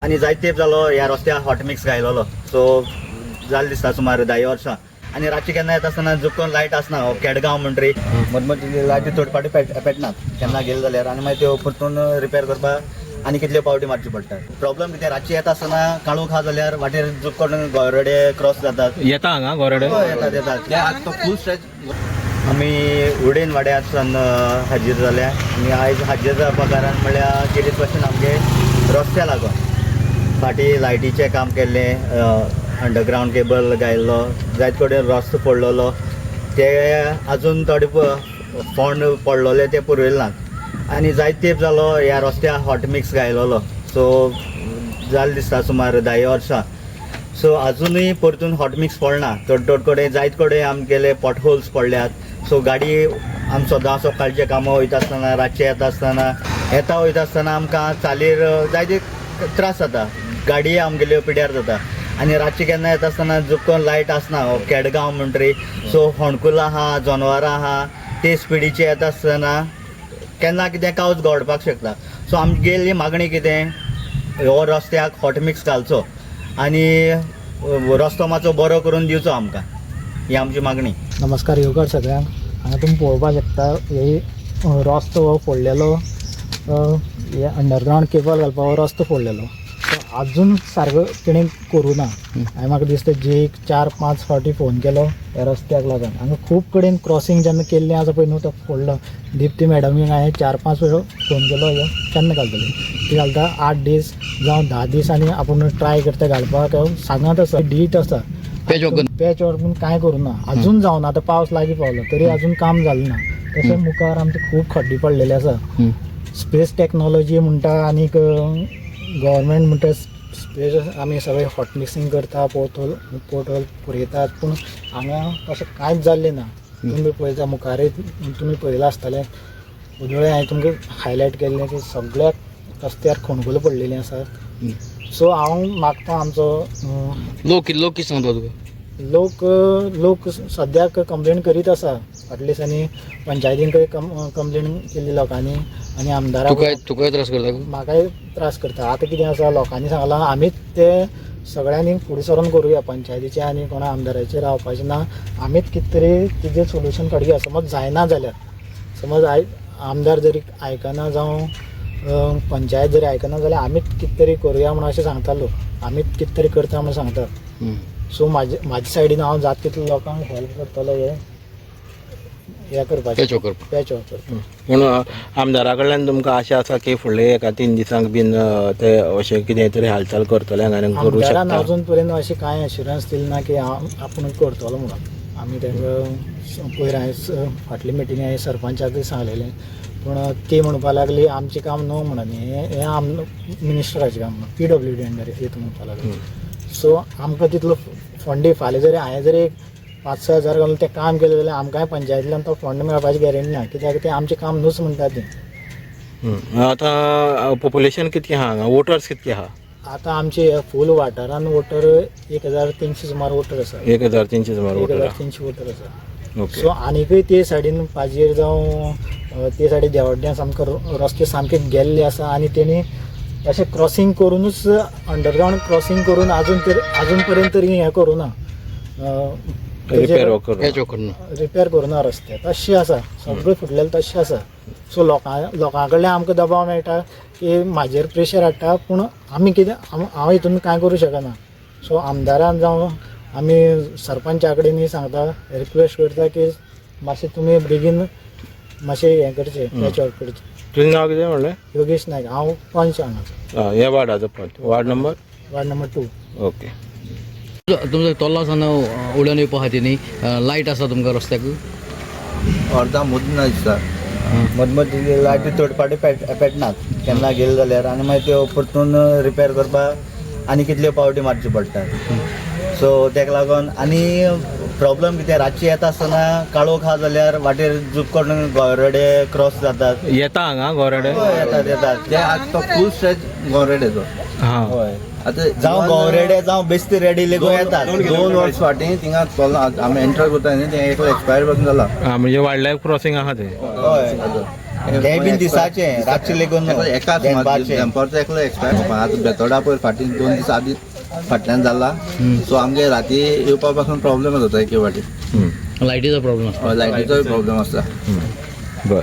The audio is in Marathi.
आणि जायत तेंप जालो ह्या रस्त्याक हॉट मिक्स घायलोलो सो जालें दिसता सुमार 10 वर्सां आणि रातची केन्ना येता आसतना जुक्कोन लायट आसना केडगांव म्हणटरी मदमदी लायटी थोडी पाटी पेटनात केन्ना गेले जाल्यार आनी मागीर त्यो परतून रिपेर करपाक आनी कितल्यो पावटी मारची पडटात. प्रॉब्लम कितें रातची येता आसतना काळोख आहा जाल्यार वाटेर जुक्कोन गोरडे क्रॉस जातात. येता हांगा गोरडे येतात तो फूल स्ट्रेच. आमी उडेन वाड्यारसान हाजीर जाल्या आनी आयज हाजीर जावपा कारण म्हळ्यार कितें क्वेश्चन आमगे रस्त्या लागून फाटी लायटीचें काम केल्लें अंडरग्रावंड केबल घायल्लो जायते कडेन रस्तो पडलेलो ते आजून थोडे फोंड पडलेले ते पुरयले नात आनी जायत तेंप जालो ह्या रस्त्याक हॉट मिक्स घायलोलो सो जालें दिसता सुमार 10 वर्सां सो आजुनूय परतून हॉट मिक्स पडना. थोडे कडेन जायते कडेन आमगेले पॉट होल्स पडल्यात सो गाडी आमी सदां सकाळचे कामां वयता आसतना रातचे येता वयता आसतना आमकां चालीर जायते त्रास जाता. गाडी आमगेल्यो पिड्यार जाता आनी रातची केन्ना येता आसतना जुक्कोन लायट आसना केडगांव म्हणटरी सो होणकुलां आहा जनवरां आहा ते स्पिडीचे येता आसतना केन्ना कितें कावच घडपाक शकता. सो आमगेली मागणी कितें हो रस्त्याक हॉट मिक्स घालचो आनी रस्तो मातसो बरो करून दिवचो आमकां ही आमची मागणी. नमस्कार येवकार सगळ्यांक. हांगा तुमी पळोवपाक शकता हे रस्तो हो फोडलेलो हे अंडरग्रावंड केबल घालपाक हो रस्तो फोडलेलो सो आजून सारको तेणें करूं ना. हांवें म्हाका दिसता जे 4-5 फावटी फोन केलो ह्या रस्त्याक लागून. हांगा खूब कडेन क्रॉसींग जेन्ना केल्लें आसा पळय न्हू तो फोडलो दिप्ती मॅडमीक हांवें 4-5 वेळो फोन केलो हे केन्ना घालतली ती घालता 8 दीस जावं 10 दीस आनी आपूण ट्राय करता घालपाक सांगात आसा डीट आसा पॅच वर्क पूण कांय करूं ना आजून जावन आतां पावस लागीं पावलो तरी आजून काम जालें ना. तशें मुखार आमचे खूब खड्डे पडलेले आसा. स्पेस टॅक्नॉलॉजी म्हणटा आनीक गव्हर्मेंट म्हणटा स्पेस आमी सगळें हॉट मिक्सिंग करता पोर्टल पुरयतात पूण हांगा अशें कांयच जाल्लें ना. तुमी पळयता मुखारय तुमी पळयलां आसतलें उजळे हांवें तुमकां हायलायट केल्लें की सगळ्या रस्त्यार खणकुलां पडलेलीं आसात. सो हांव मागता आमचो लोक कितें सांगता तुका लोक सद्याक कंप्लेन करीत आसा. फाटल्या दिसांनी पंचायतींकय कंप्लेन केल्ली लोकांनी आनी आमदाराक तुकाय त्रास करता म्हाकाय त्रास करता. आतां कितें आसा लोकांनी सांगलां आमीच ते सगळ्यांनी फुडें सरून करुया पंचायतीचे आनी कोणा आमदाराचेर रावपाचें ना. आमीच कितें तरी तेजें सोल्युशन काडया. समज जायना जाल्यार समज आमदार जरी आयकना जावं पंचायत जरी आयकना जाल्यार आमीच कितें तरी करुया म्हणून अशें सांगता लोक. आमीच कितें तरी करता म्हणून सांगता. सो म्हाज्या सायडीन हांव जाता तितलो लोकांक हेल्प करतलो हे करपाचें पॅच वर्क करता. पूण आमदारा कडल्यान तुमकां आशा आसा की फुडले एका 3 दिसांक बीन ते अशें कितें तरी हालचाल करतले हांगा करूं आमदारान शकता. अजून पर्यंत अशें कांय एश्युरन्स दिलें ना की आपूण करतलो म्हणून. आमी तांकां पयर हांवें फाटली मिटींग हांवें सरपंचाकय सांगलेलें पूण ती म्हणपाक लागली आमचें काम न्हू म्हणून हें मिनिस्टराचें काम PWD अंडर येता म्हणपाक लागली. सो आमकां तितलो फंड फाल्यां जरी हांवें जरी 5-6 हजार घालून तें काम केलें जाल्यार आमकांय पंचायतींतल्यान तो फंड मेळपाची गॅरंटी ना कित्याक तें आमचें काम न्हूच म्हणटा तें. आतां पॉप्युलेशन कितकें आहा हांगा वोटर्स कितके आहा आतां आमचे फूल वाठारान वोटर 1300 सुमार वोटर आसा. 1300 सुमार वोटर 1300 वोटर आसा. सो आनीकय ते सायडीन पाजेर जावं ते सायडीन देवड्ड्यां सामको रस्ते सामके गेल्ले आसा आनी तेणी अशें क्रॉसींग करूनच अंडरग्रावंड क्रॉसींग करून आजून पर्यंत तरी हें करूं ना रिपेर करूना रस्ते तशें आसा सगळें फुटलेलें तशें आसा. सो लोकां कडल्यान आमकां दबाव मेळटा की म्हाजेर प्रेशर हाडटा पूण आमी कितें हांव हितून कांय करूं शकना. सो आमदारान जावं आमी सरपंचा कडेन सांगता रिक्वेस्ट करता की मातशें तुमी बेगीन मातशें हें करचें पॅच वर्क करचें. तुजें नांव कितें म्हणलें योगेश नायक हांव पंच हांगाचो हे वार्डाचो पंच वार्ड नंबर 2. ओके. तुमचो तोल्ला सावन उडोवन येवपा खातीर न्ही लायट आसा तुमकां रस्त्याक अर्दा मुद्दना दिसता मदमदी लायटी थोडी पाटी पेटनात केन्ना गेले जाल्यार आनी मागीर त्यो परतून रिपेर करपाक आनी कितल्यो पावटी मारच्यो पडटात. सो तेका लागून आनी प्रॉब्लम कितें रातची येता आसतना काळोख आहा जाल्यार वाटेर जुक्कोन गोरडे क्रॉस जातात. येता हांगा गोरडे येतात ते तो फूल स्ट्रेच गोरडेचो. हय आतां जावं गोवरेडे जावं बेस्ती रेडी लेगो येतात. 2 वर्स फाटीं थिंगा चोला आमी एंटर करता न्ही तें एकलो एक्सपायर पासून जाला. म्हणजे वायल्ड लायफ क्रॉसींग आहा ते. हय हे बीन दिसाचे रातचे लेगून एकाच दनपारचे. डॅम्परचो एकलो एक्सपायर आतां बेतोडा पयर फाटीं 2 दीस आदीं फाटल्यान जाला सो आमगे राती येवपा पासून प्रॉब्लेम जाता एक फाटी लायटीचा प्रॉब्लेम असतो लायटीचोय प्रॉब्लेम आसता बरं